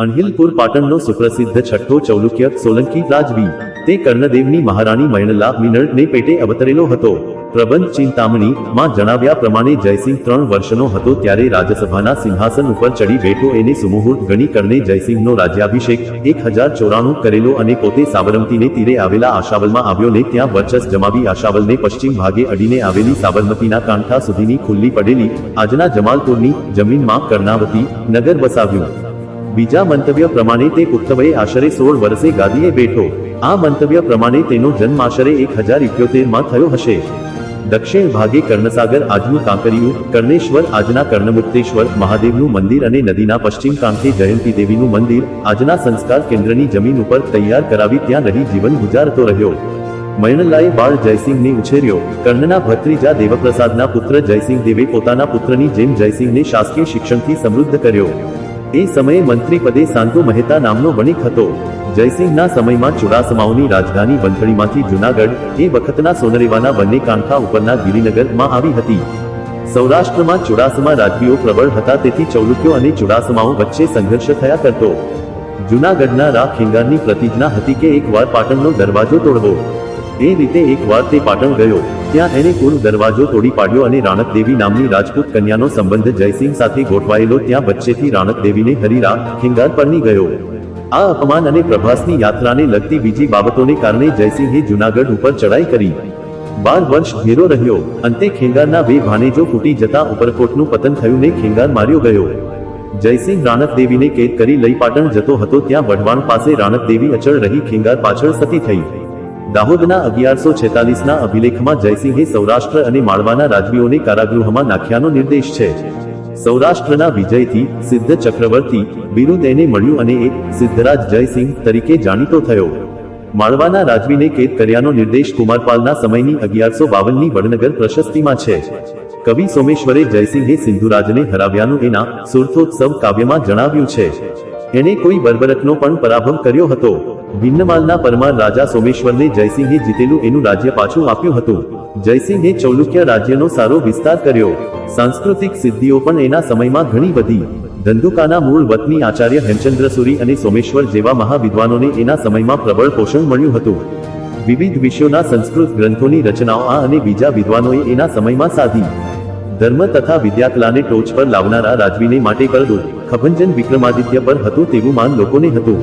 અણહિલપુર પાટણનો સુપ્રસિદ્ધ છઠ્ઠો ચૌલુક્ય સોલંકી રાજવી તે કર્ણદેવની મહારાણી મયણલા મિનળને પેટે અવતરેલો હતો. પ્રબંધ ચિંતામણી માં જણાવ્યા પ્રમાણે જયસિંહ 3 વર્ષનો હતો ત્યારે રાજસભાના સિંહાસન ઉપર ચડી બેઠો. એને સુમુહૂર્ત ગણી કરને જયસિંહનો રાજ્યાભિષેક 1094 કરેલો અને પોતે સાબરમતીને તીરે આવેલા આશાવલમાં આવ્યો ને ત્યાં વર્ચસ જમાવી આશાવલને પશ્ચિમ ભાગે અડીને આવેલી સાબરમતીના કાંઠા સુધીની ખુલ્લી પડેલી આજના જમાલપુરની જમીનમાં કર્ણાવતી નગર વસાવ્યું. બીજા મંતવ્ય પ્રમાણે તે પુખ્તવયે આશરે 16 વર્ષે ગાદીએ બેઠો. આ મંતવ્ય પ્રમાણે તેનો જન્મ આશરે 1078 માં થયો હશે. દક્ષિણ ભાગે કર્ણસાગર આજનું કાંકરિયું, કર્ણેશ્વર આજના કર્ણમુક્તેશ્વર મહાદેવનું મંદિર અને નદીના પશ્ચિમ કાંઠે જયંતી દેવીનું મંદિર આજના સંસ્કાર કેન્દ્રની જમીન ઉપર તૈયાર કરાવી ત્યાં રહી જીવન ગુજારતો રહ્યો. મયણલાએ બાળ જયસિંહને ઉછેર્યો. કર્ણના ભત્રીજા દેવપ્રસાદના પુત્ર જયસિંહ દેવે પોતાના પુત્રની જેમ જયસિંહને શાસકીય શિક્ષણથી સમૃદ્ધ કર્યો. એ સમયે મંત્રી પદે સાંતુ મહેતા નામનો વણિક હતો. જયસિંહના સમયમાં ચુડાસમાઓની રાજધાની વંથળીમાંથી જૂનાગઢ એ વખતના સોનરેવાના બંને કાંઠા ઉપરના ગિરિનગરમાં આવી હતી. સૌરાષ્ટ્રમાં ચુડાસમા રાજવીઓ પ્રબળ હતા તેથી ચૌલુક્યો અને ચુડાસમાઓ વચ્ચે સંઘર્ષ થયા કરતો. જૂનાગઢના રા ખેંગારની પ્રતિજ્ઞા હતી કે એકવાર પાટણનો દરવાજો તોડવો. એ રીતે એકવાર તે પાટણ ગયો. ત્યાં એને કુળ દરવાજો તોડી પાડ્યો અને રાણક દેવી નામની રાજપૂત કન્યાનો સંબંધ જયસિંહ સાથે ગોઠવાયેલો ત્યાં વચ્ચેથી રાણક દેવીને હરિરા ખેંગાર પરણી ગયો. આ અપમાન અને પ્રભાસની યાત્રાને લગતી બીજી બાબતોને કારણે જયસિંહે જૂનાગઢ ઉપર ચડાઈ કરી. 12 વર્ષ ઘેરો રહ્યો. અંતે ખેંગારના 2 ભાણેજો ફૂટી જતા ઉપરકોટનું પતન થયું ને ખેંગાર માર્યો ગયો. જયસિંહ રાણક દેવીને કેદ કરી લઈ પાટણ જતો હતો ત્યાં વઢવાણ પાસે રાણક દેવી અચળ રહી ખેંગાર પાછળ સતી થઈ. દાહોદના 1146ના અભિલેખમાં જયસિંહે સૌરાષ્ટ્ર અને માળવાના રાજવીઓને કારાગૃહમાં નાખ્યાનો નિર્દેશ છે. સૌરાષ્ટ્રના વિજયથી સિદ્ધ ચક્રવર્તી બિરુદ એને મળ્યું અને એક સિદ્ધરાજ જયસિંહ તરીકે જાણીતો થયો. માળવાના રાજવીને કેદ કર્યાનો નિર્દેશ કુમારપાલના સમયની 1152ની વડનગર પ્રશસ્તિમાં છે. કવિ સોમેશ્વરે જયસિંહે સિંધુરાજને હરાવ્યાનું એના સુરથોત્સવ કાવ્યમાં જણાવ્યું છે. એને કોઈ બર્બરકનો પણ પરાભવ કર્યો હતો. ભિન્નમાલના પરમાર રાજા સોમેશ્વરને જયસિંહે જીતેલું એનું રાજ્ય પાછું આપ્યું હતું. જયસિંહે ચૌલુક્ય રાજ્યનો સારો વિસ્તાર કર્યો. સાંસ્કૃતિક સિદ્ધિઓ પણ એના સમયમાં ઘણી વધી. ધંધુકાના મૂળ વતની આચાર્ય હેમચંદ્રસુરી અને સોમેશ્વર જેવા મહાવિદ્વાનોને એના સમયમાં પ્રબળ પોષણ મળ્યું હતું. વિવિધ વિષયોના સંસ્કૃત ગ્રંથોની રચનાઓ આ અને બીજા વિદ્વાનોએ એના સમયમાં સાધી. ધર્મ તથા વિદ્યાકલાને ટોચ પર લાવનારા રાજવીને માટે કરદૂત ખભંજન વિક્રમાદિત્ય પર હતું તેવું માન લોકોને હતું.